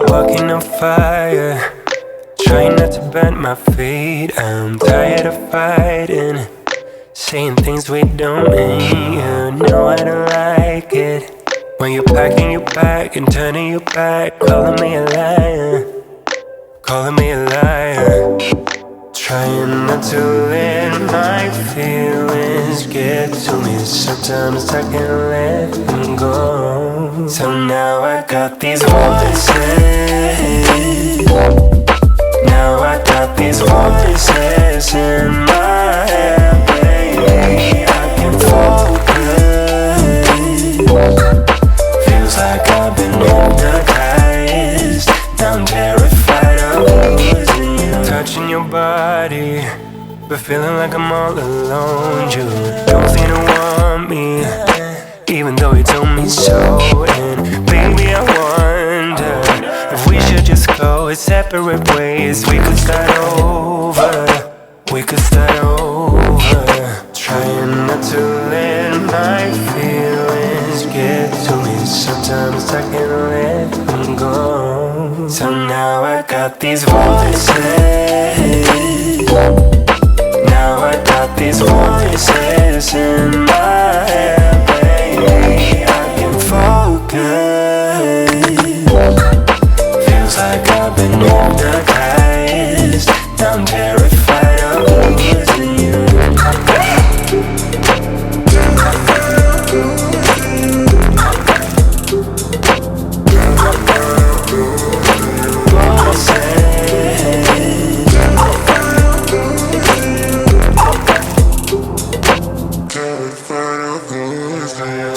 walking on fire, trying not to bend my feet. I'm tired of fighting, saying things we don't mean. You know I don't like it when you're packing your bag and turning your back, calling me a liar, calling me a liar. Trying not to let my feelings get to me. Sometimes I can't let them go. So now I got these voices. Now I got these voices in my head, baby. I can focus. Feels like I've been hypnotized. Now I'm terrified of losing you. Touching your body, but feeling like I'm all alone. You don't seem to want me, even though you told me so. And baby, I wonder if we should just go separate ways. We could start over, we could start over. Trying not to let my feelings get to me. Sometimes I can't let them go. So now I got these voices. Now I got these voices in my head, baby. I can focus. Feels like I've been hypnotized. I'm terrified of losing you.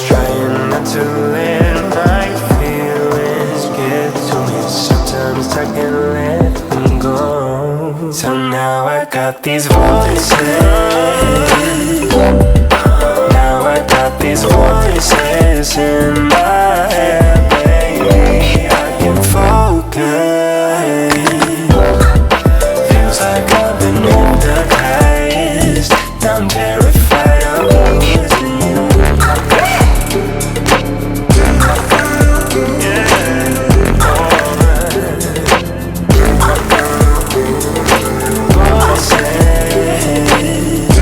Trying not to let my feelings get to me. Sometimes I can't let them go. So now I got these voices. Now I got these voices in my